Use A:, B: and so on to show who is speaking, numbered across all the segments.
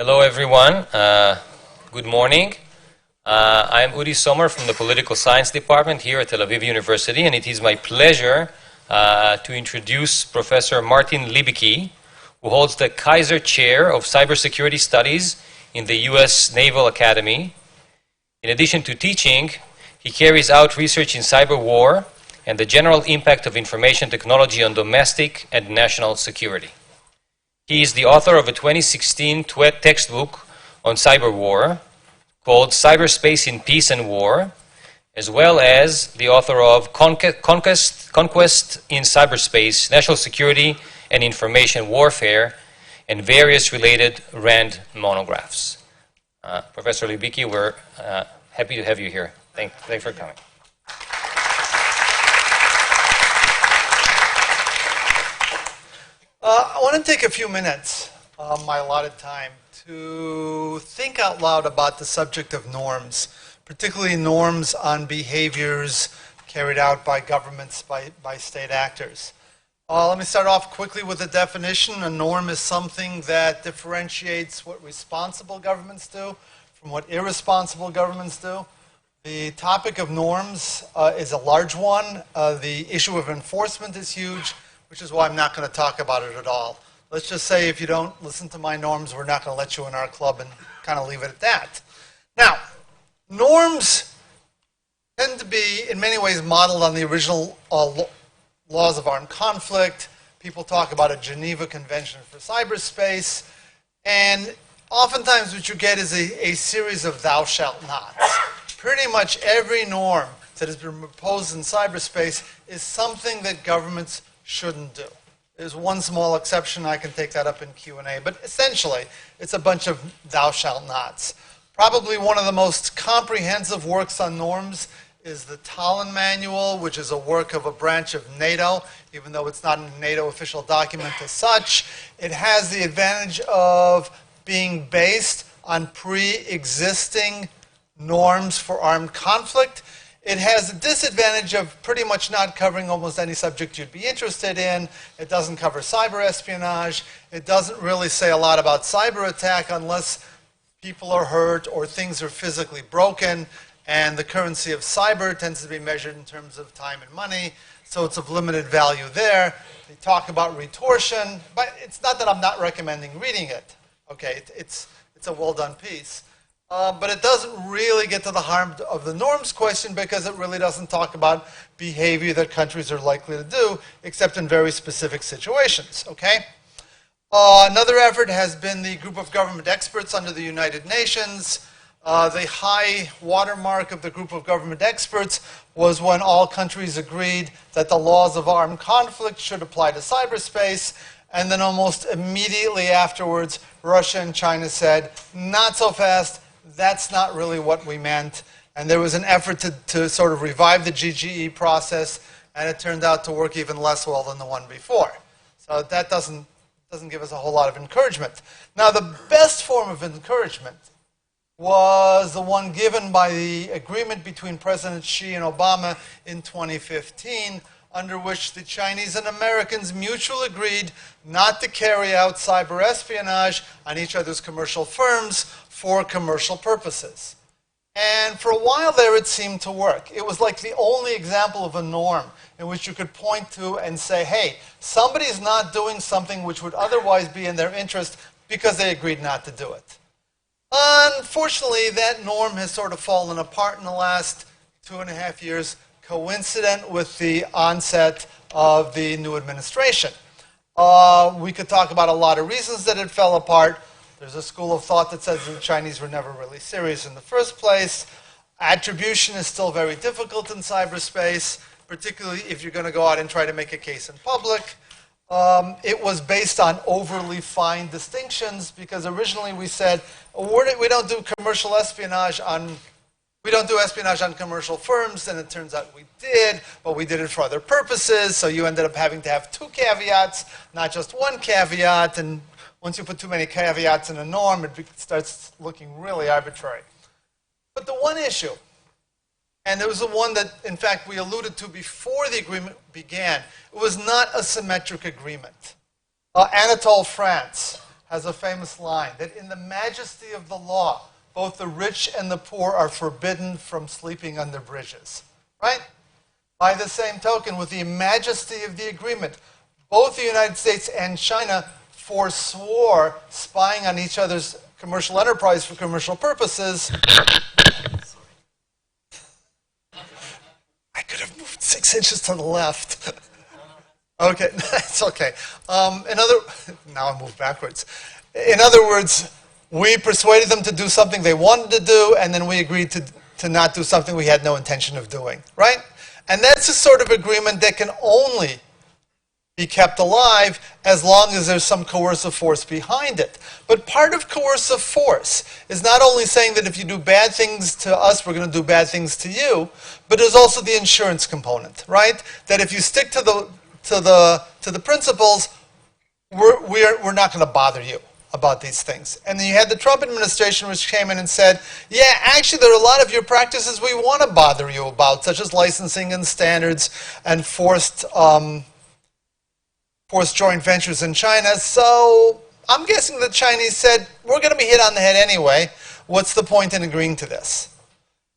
A: Hello, everyone. Good morning. I'm Udi Sommer from the Political Science Department here at Tel Aviv University, and it is my pleasure to introduce Professor Martin Libicki, who holds the Kaiser Chair of Cybersecurity Studies in the U.S. Naval Academy. In addition to teaching, he carries out research in cyber war and the general impact of information technology on domestic and national security. He is the author of a 2016 textbook on cyber war called Cyberspace in Peace and War, as well as the author of Conquest in Cyberspace, National Security and Information Warfare, and various related RAND monographs. Professor Libicki, we're happy to have you here. Thanks for coming.
B: I want to take a few minutes of my allotted time to think out loud about the subject of norms, particularly norms on behaviors carried out by governments, by state actors. Let me start off quickly with a definition. A norm is something that differentiates what responsible governments do from what irresponsible governments do. The topic of norms is a large one. The issue of enforcement is huge, which is why I'm not going to talk about it at all. Let's just say if you don't listen to my norms, we're not going to let you in our club and kind of leave it at that. Now, norms tend to be, in many ways, modeled on the original laws of armed conflict. People talk about a Geneva Convention for cyberspace. And oftentimes what you get is a series of thou shalt nots. Pretty much every norm that has been proposed in cyberspace is something that governments shouldn't do. There's one small exception. I can take that up in Q&A. But essentially, it's a bunch of thou shalt nots. Probably one of the most comprehensive works on norms is the Tallinn Manual, which is a work of a branch of NATO, even though it's not a NATO official document as such. It has the advantage of being based on pre-existing norms for armed conflict. It has the disadvantage of pretty much not covering almost any subject you'd be interested in. It doesn't cover cyber espionage. It doesn't really say a lot about cyber attack unless people are hurt or things are physically broken. And the currency of cyber tends to be measured in terms of time and money, so it's of limited value there. They talk about retortion, but it's not that I'm not recommending reading it. Okay, it's a well-done piece. But it doesn't really get to the harm of the norms question because it really doesn't talk about behavior that countries are likely to do, except in very specific situations, okay? Another effort has been the group of government experts under the United Nations. The high watermark of the group of government experts was when all countries agreed that the laws of armed conflict should apply to cyberspace, and then almost immediately afterwards, Russia and China said, not so fast. That's not really what we meant. And there was an effort to sort of revive the GGE process, and it turned out to work even less well than the one before. So that doesn't give us a whole lot of encouragement. Now, the best form of encouragement was the one given by the agreement between President Xi and Obama in 2015, under which the Chinese and Americans mutually agreed not to carry out cyber espionage on each other's commercial firms for commercial purposes. And for a while there, it seemed to work. It was like the only example of a norm in which you could point to and say, hey, somebody's not doing something which would otherwise be in their interest because they agreed not to do it. Unfortunately, that norm has sort of fallen apart in the last 2.5 years, coincident with the onset of the new administration. We could talk about a lot of reasons that it fell apart. There's a school of thought that says the Chinese were never really serious in the first place. Attribution is still very difficult in cyberspace, particularly if you're going to go out and try to make a case in public. It was based on overly fine distinctions because originally we said, we don't do commercial espionage on We don't do espionage on commercial firms, and it turns out we did, but we did it for other purposes, so you ended up having to have 2 caveats, not just 1 caveat, and once you put too many caveats in a norm, it starts looking really arbitrary. But the one issue, and there was the one that, in fact, we alluded to before the agreement began, it was not a symmetric agreement. Anatole France has a famous line that in the majesty of the law, both the rich and the poor are forbidden from sleeping under bridges, right? By the same token, with the majesty of the agreement, both the United States and China forswore spying on each other's commercial enterprise for commercial purposes. I could have moved 6 inches to the left. Okay, that's okay. Now I move backwards. In other words, we persuaded them to do something they wanted to do, and then we agreed to not do something we had no intention of doing, right? And that's a sort of agreement that can only be kept alive as long as there's some coercive force behind it. But part of coercive force is not only saying that if you do bad things to us, we're going to do bad things to you, but there's also the insurance component, right? That if you stick to the principles, we're not going to bother you about these things. And then you had the Trump administration, which came in and said, yeah, actually there are a lot of your practices we want to bother you about, such as licensing and standards and forced joint ventures in China. So I'm guessing the Chinese said, we're going to be hit on the head anyway. What's the point in agreeing to this?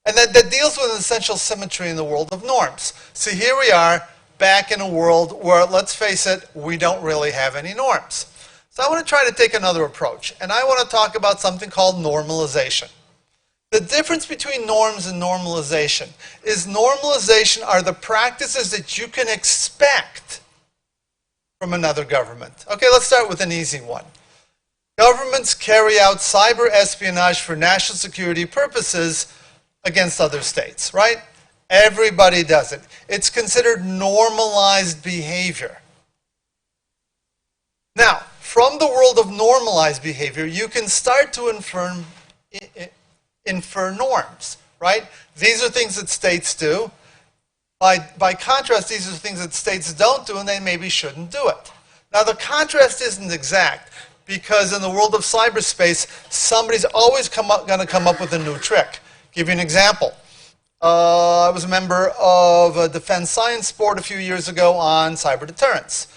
B: And that deals with an essential symmetry in the world of norms. So here we are back in a world where, let's face it, we don't really have any norms. So I want to try to take another approach, and I want to talk about something called normalization. The difference between norms and normalization is normalization are the practices that you can expect from another government. Okay, let's start with an easy one. Governments carry out cyber espionage for national security purposes against other states, right? Everybody does it. It's considered normalized behavior. Now, from the world of normalized behavior, you can start to infer norms, right? These are things that states do. By contrast, these are things that states don't do, and they maybe shouldn't do it. Now, the contrast isn't exact, because in the world of cyberspace, somebody's always going to come up with a new trick. Give you an example. I was a member of a defense science board a few years ago on cyber deterrence.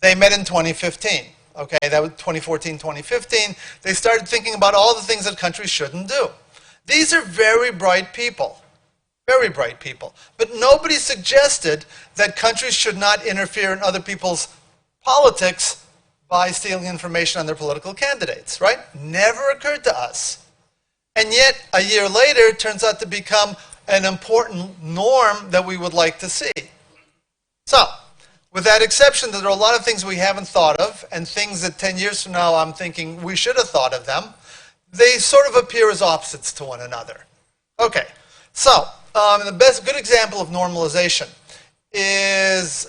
B: They met in 2015. Okay, that was 2014, 2015. They started thinking about all the things that countries shouldn't do. These are very bright people. Very bright people. But nobody suggested that countries should not interfere in other people's politics by stealing information on their political candidates, right? Never occurred to us. And yet, a year later, it turns out to become an important norm that we would like to see. So, with that exception, there are a lot of things we haven't thought of, and things that 10 years from now I'm thinking we should have thought of them. They sort of appear as opposites to one another. Okay, so the good example of normalization is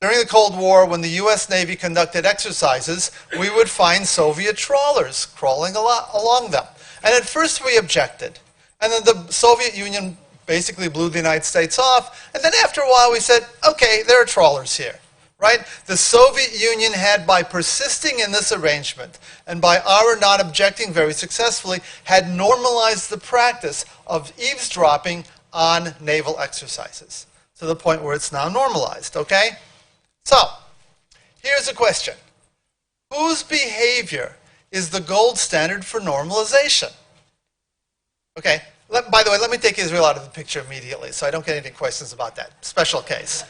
B: during the Cold War, when the U.S. Navy conducted exercises, we would find Soviet trawlers crawling along them. And at first we objected. And then the Soviet Union basically blew the United States off. And then after a while we said, okay, there are trawlers here, right? The Soviet Union had, by persisting in this arrangement, and by our not objecting very successfully, had normalized the practice of eavesdropping on naval exercises to the point where it's now normalized, okay? So, here's a question. Whose behavior is the gold standard for normalization? Okay, by the way, let me take Israel out of the picture immediately so I don't get any questions about that. Special case.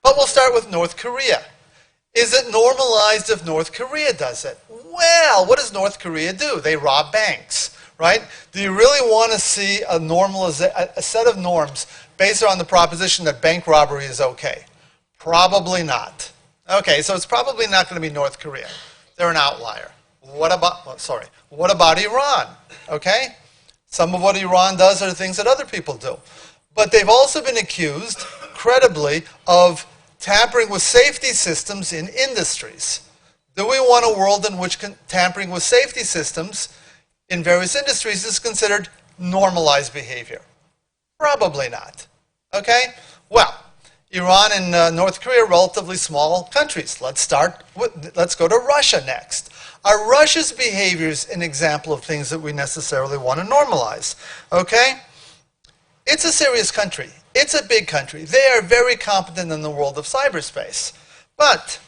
B: But we'll start with North Korea. Is it normalized if North Korea does it? Well, what does North Korea do? They rob banks, right? Do you really want to see a set of norms based on the proposition that bank robbery is okay? Probably not. Okay, so it's probably not going to be North Korea. They're an outlier. What about Iran? Okay? Some of what Iran does are things that other people do. But they've also been accused, credibly, of tampering with safety systems in industries. Do we want a world in which tampering with safety systems in various industries is considered normalized behavior? Probably not. Okay? Well, Iran and North Korea are relatively small countries. Let's go to Russia next. Are Russia's behaviors an example of things that we necessarily want to normalize? Okay? It's a serious country. It's a big country. They are very competent in the world of cyberspace. But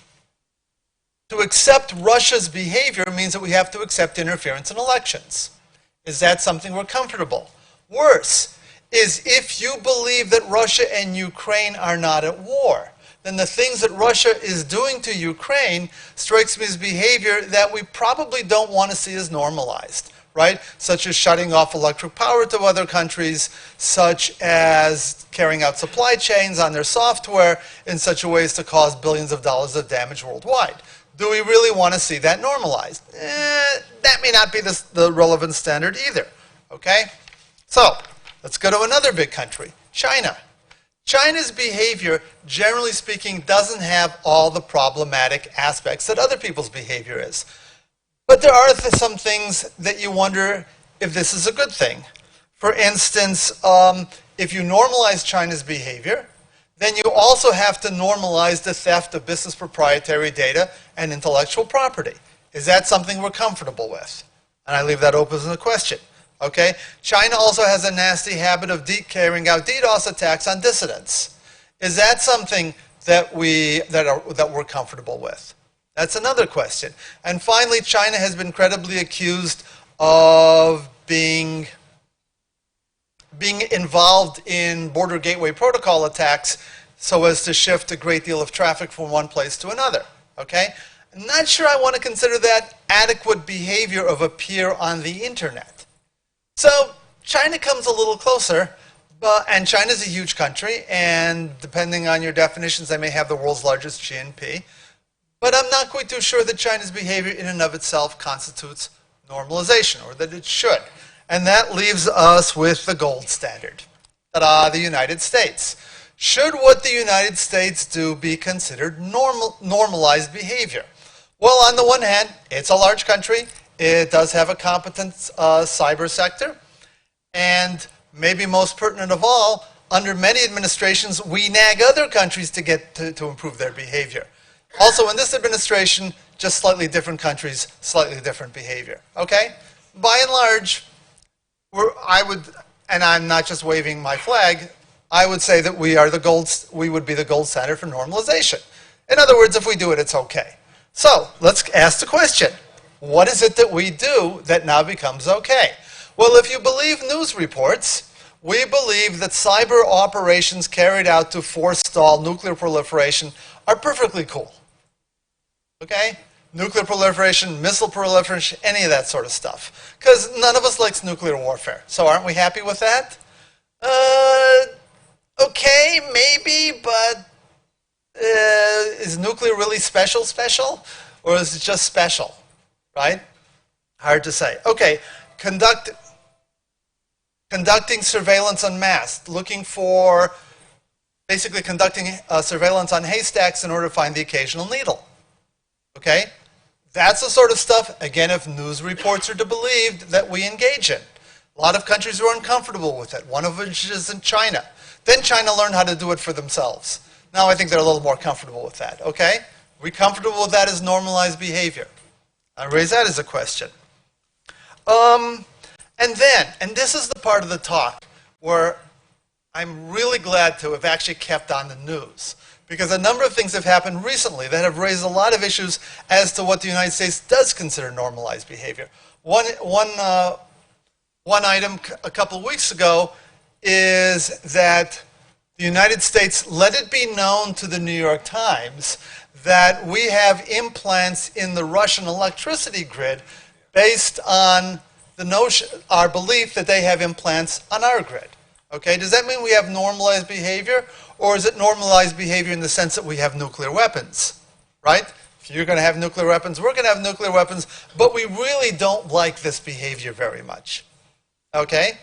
B: To accept Russia's behavior means that we have to accept interference in elections. Is that something we're comfortable? Worse is if you believe that Russia and Ukraine are not at war, then the things that Russia is doing to Ukraine strikes me as behavior that we probably don't want to see as normalized, right? Such as shutting off electric power to other countries, such as carrying out supply chains on their software in such a way as to cause billions of dollars of damage worldwide. Do we really want to see that normalized? That may not be the relevant standard either, okay? So, let's go to another big country, China. China's behavior, generally speaking, doesn't have all the problematic aspects that other people's behavior is. But there are some things that you wonder if this is a good thing. For instance, if you normalize China's behavior, then you also have to normalize the theft of business proprietary data and intellectual property. Is that something we're comfortable with? And I leave that open as a question. Okay? China also has a nasty habit of carrying out DDoS attacks on dissidents. Is that something that we're comfortable with? That's another question. And finally, China has been credibly accused of being involved in border gateway protocol attacks so as to shift a great deal of traffic from one place to another. Okay? I'm not sure I want to consider that adequate behavior of a peer on the internet. So China comes a little closer, and China's a huge country, and depending on your definitions, they may have the world's largest GNP. But I'm not quite too sure that China's behavior in and of itself constitutes normalization, or that it should. And that leaves us with the gold standard. Ta-da, the United States. Should what the United States do be considered normalized behavior? Well, on the one hand, it's a large country. It does have a competent cyber sector. And maybe most pertinent of all, under many administrations, we nag other countries to get to improve their behavior. Also, in this administration, just slightly different countries, slightly different behavior. Okay? By and large, and I'm not just waving my flag, I would say that we would be the gold standard for normalization. In other words, if we do it, it's okay. So, let's ask the question. What is it that we do that now becomes okay? Well, if you believe news reports, we believe that cyber operations carried out to forestall nuclear proliferation are perfectly cool. Okay? Nuclear proliferation, missile proliferation, any of that sort of stuff. Because none of us likes nuclear warfare. So aren't we happy with that? Okay, maybe, but is nuclear really special? Or is it just special? Right? Hard to say. Okay, conducting surveillance en masse, basically conducting surveillance on haystacks in order to find the occasional needle. Okay? That's the sort of stuff, again, if news reports are to be believed, that we engage in. A lot of countries were uncomfortable with it, one of which is in China. Then China learned how to do it for themselves. Now I think they're a little more comfortable with that. Okay? Are we comfortable with that as normalized behavior? I raise that as a question. And this is the part of the talk where I'm really glad to have actually kept on the news, because a number of things have happened recently that have raised a lot of issues as to what the United States does consider normalized behavior. One item a couple of weeks ago is that the United States let it be known to the New York Times that we have implants in the Russian electricity grid based on our belief that they have implants on our grid. Okay, does that mean we have normalized behavior, or is it normalized behavior in the sense that we have nuclear weapons? Right? If you're going to have nuclear weapons, we're going to have nuclear weapons, but we really don't like this behavior very much. Okay?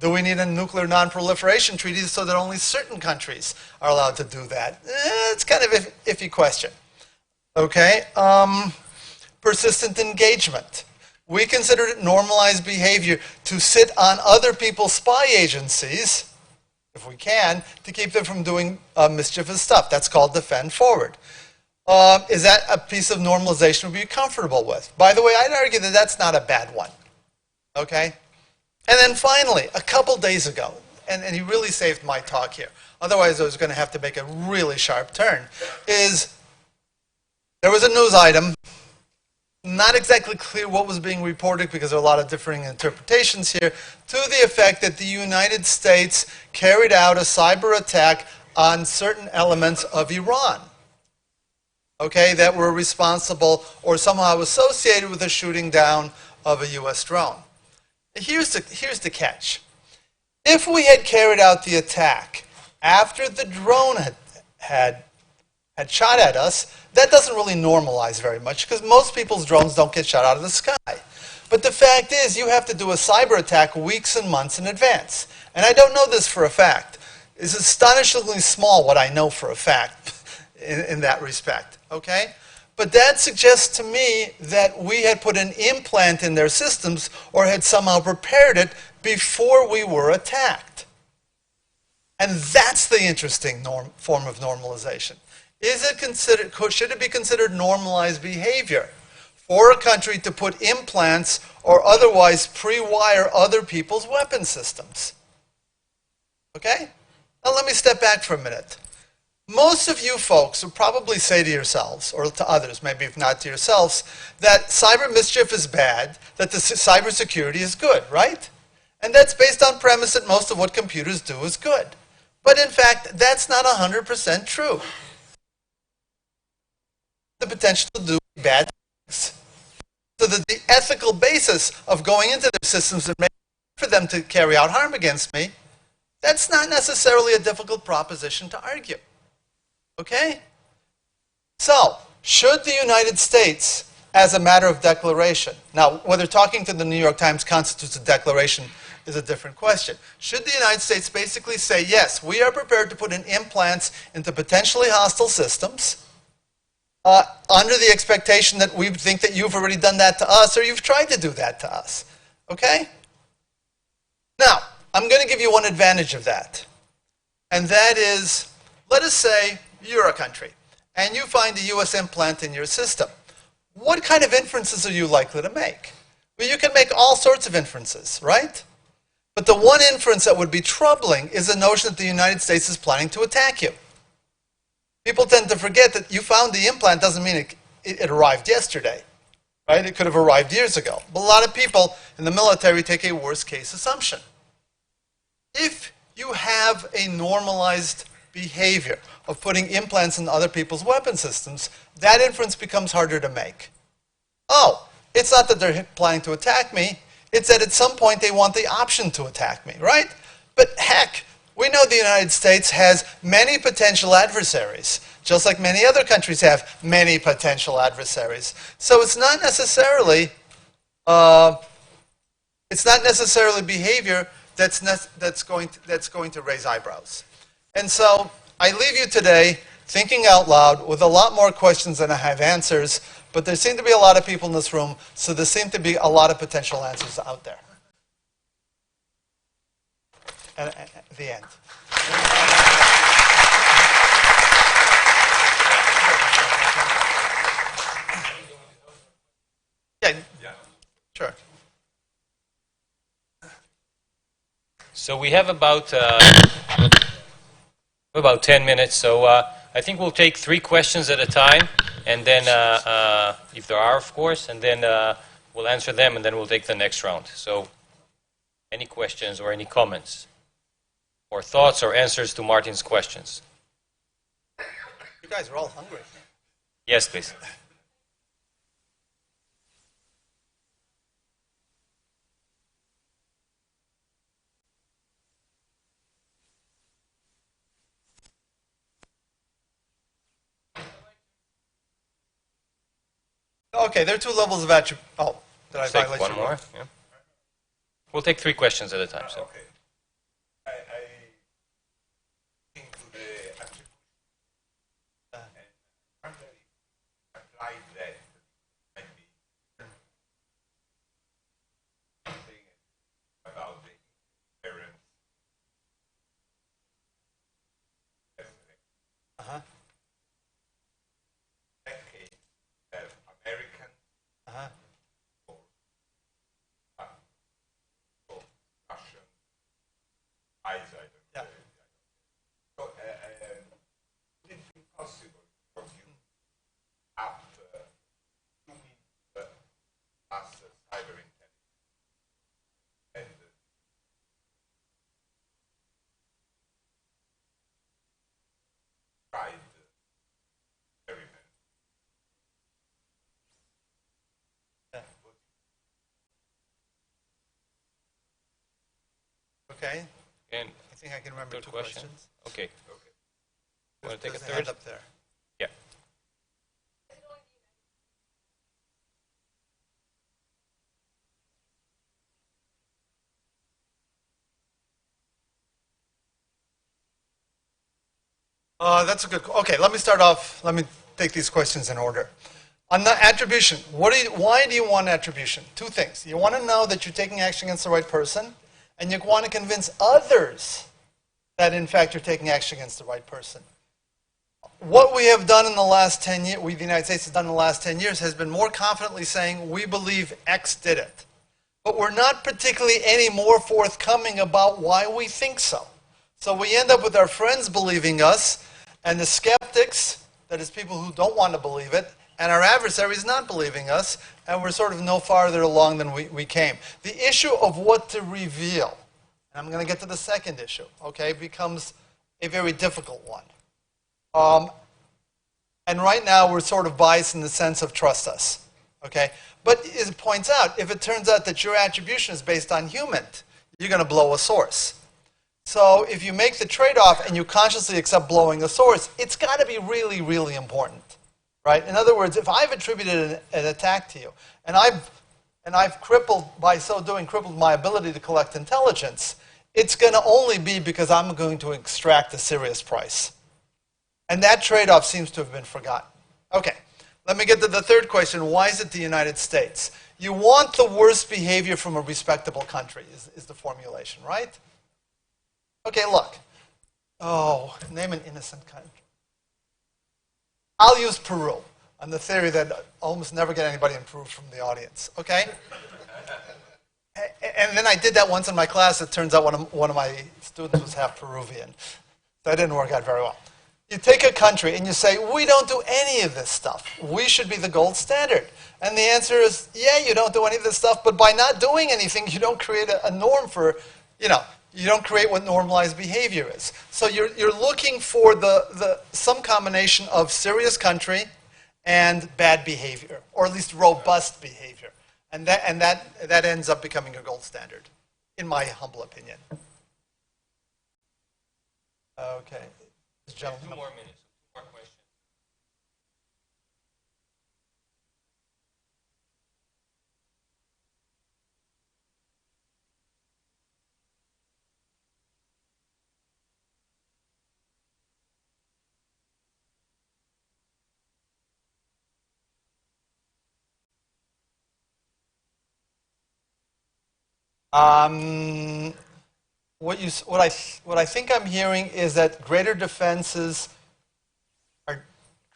B: Do we need a nuclear non-proliferation treaty so that only certain countries are allowed to do that? It's kind of an iffy question. Okay? Persistent engagement. We consider it normalized behavior to sit on other people's spy agencies, if we can, to keep them from doing mischievous stuff. That's called defend forward. Is that a piece of normalization we'd be comfortable with? By the way, I'd argue that that's not a bad one. Okay? And then finally, a couple days ago, and he really saved my talk here, otherwise I was going to have to make a really sharp turn, is There was a news item, not exactly clear what was being reported because there are a lot of differing interpretations here, to the effect that the United States carried out a cyber attack on certain elements of Iran, okay, that were responsible or somehow associated with the shooting down of a U.S. drone. Here's the catch. If we had carried out the attack after the drone had shot at us, that doesn't really normalize very much because most people's drones don't get shot out of the sky. But the fact is, you have to do a cyber attack weeks and months in advance. And I don't know this for a fact. It's astonishingly small what I know for a fact in that respect, okay? But that suggests to me that we had put an implant in their systems or had somehow prepared it before we were attacked. And that's the interesting form of normalization. Should it be considered normalized behavior for a country to put implants or otherwise pre-wire other people's weapon systems? Okay? Now let me step back for a minute. Most of you folks would probably say to yourselves, or to others, maybe if not to yourselves, that cyber mischief is bad, that the cybersecurity is good, right? And that's based on premise that most of what computers do is good. But in fact, that's not 100% true. The potential to do bad things. So that the ethical basis of going into their systems and making for them to carry out harm against me, that's not necessarily a difficult proposition to argue. Okay? So, should the United States, as a matter of declaration, now whether talking to the New York Times constitutes a declaration is a different question. Should the United States basically say, yes, we are prepared to put in implants into potentially hostile systems, under the expectation that we think that you've already done that to us or you've tried to do that to us. Okay? Now, I'm going to give you one advantage of that. And that is, let us say you're a country and you find a U.S. implant in your system. What kind of inferences are you likely to make? Well, you can make all sorts of inferences, right? But the one inference that would be troubling is the notion that the United States is planning to attack you. People tend to forget that you found the implant doesn't mean it arrived yesterday, right? It could have arrived years ago. But a lot of people in the military take a worst case assumption. If you have a normalized behavior of putting implants in other people's weapon systems, that inference becomes harder to make. Oh, it's not that they're planning to attack me, it's that at some point they want the option to attack me, right? But heck, we know the United States has many potential adversaries, just like many other countries have many potential adversaries. So it's not necessarily behavior that's going to raise eyebrows. And so I leave you today thinking out loud with a lot more questions than I have answers, but there seem to be a lot of people in this room, so there seem to be a lot of potential answers out there. And the end. Yeah, sure.
A: So we have about 10 minutes, so I think we'll take 3 questions at a time, and then, if there are, of course, and then we'll answer them, and then we'll take the next round. So, any questions or any comments? Or thoughts or answers to Martin's questions?
B: You guys are all hungry.
A: Yes, please.
B: Okay, there are 2 levels of attribute. Oh, did I
A: Let's take
B: violate
A: one
B: your
A: more.
B: rule?
A: Yeah. We'll take 3 questions at a time. So.
C: Okay. I think to the attribution and actually applied that might be something about the parents.
B: Uh-huh.
C: That case, that American
B: Uh-huh.
C: or Russian
B: Okay.
A: And
B: I think I can remember
A: third
B: two
A: question.
B: questions.
A: Okay. You want to take a
B: There's a hand
A: third?
B: up there.
A: Yeah.
B: That's a good. Okay, let me start off. Let me take these questions in order. On the attribution, why do you want attribution? Two things. You want to know that you're taking action against the right person, and you want to convince others that, in fact, you're taking action against the right person. What we have done in the last 10 years, the United States has done in the last 10 years, has been more confidently saying, we believe X did it. But we're not particularly any more forthcoming about why we think so. So we end up with our friends believing us, and the skeptics, that is people who don't want to believe it, and our adversaries not believing us, and we're sort of no farther along than we came. The issue of what to reveal, and I'm going to get to the second issue, okay, becomes a very difficult one. And right now we're sort of biased in the sense of trust us, okay? But as it points out, if it turns out that your attribution is based on human, you're going to blow a source. So if you make the trade-off and you consciously accept blowing a source, it's got to be really, really important, right? In other words, if I've attributed an attack to you, and I've crippled, by so doing, crippled my ability to collect intelligence, it's going to only be because I'm going to extract a serious price. And that trade-off seems to have been forgotten. Okay, let me get to the third question. Why is it the United States? You want the worst behavior from a respectable country, is the formulation, right? Okay, look. Oh, name an innocent country. I'll use Peru on the theory that I almost never get anybody improved from the audience, okay? And then I did that once in my class. It turns out one of my students was half Peruvian. That didn't work out very well. You take a country and you say, we don't do any of this stuff. We should be the gold standard. And the answer is, yeah, you don't do any of this stuff, but by not doing anything, you don't create a norm for, you don't create what normalized behavior is. So you're looking for some combination of serious country and bad behavior, or at least robust behavior. And that ends up becoming your gold standard, in my humble opinion. Okay. Gentlemen.
A: 2 more minutes. 2 more questions.
B: What I think I'm hearing is that greater defenses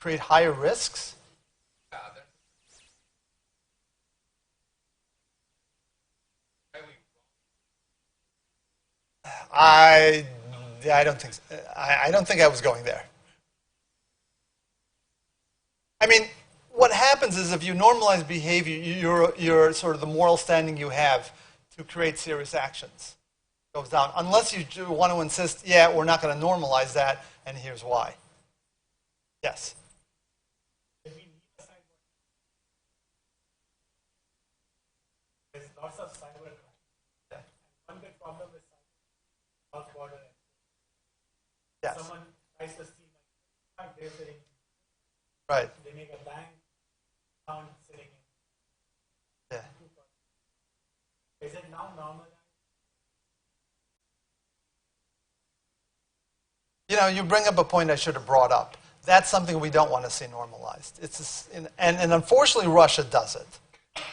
B: create higher risks. I don't think so. I don't think I was going there. I mean, what happens is if you normalize behavior, your sort of the moral standing you have to create serious actions goes down. Unless you do want to insist, yeah, we're not going to normalize that, and here's why. Yes.
D: There's lots of cyber crime.
B: Yeah.
D: One big problem is cross-border.
B: Yes.
D: Someone tries to steal my they're sitting.
B: Right.
D: They make a bank account sitting in.
B: Yeah.
D: Is it now normal?
B: You bring up a point I should have brought up. That's something we don't want to see normalized. And unfortunately, Russia does it.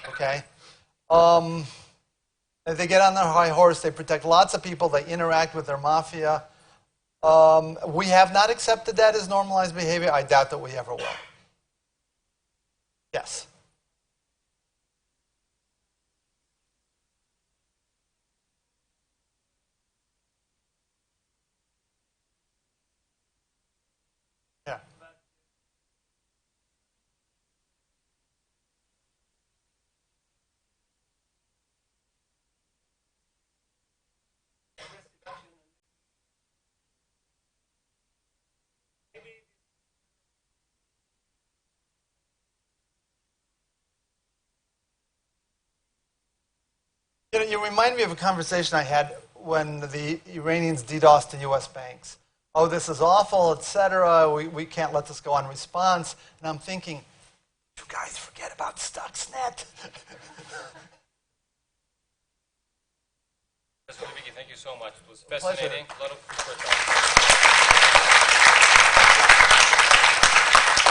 B: Okay. If they get on their high horse, they protect lots of people. They interact with their mafia. We have not accepted that as normalized behavior. I doubt that we ever will. Yes. Yeah. You remind me of a conversation I had when the Iranians DDoSed the U.S. banks. Oh, this is awful, etc. We can't let this go unresponse. And I'm thinking, you guys forget about Stuxnet.
A: Professor Libicki, thank you so much. It was
B: Pleasure.
A: fascinating. A lot of food for thought.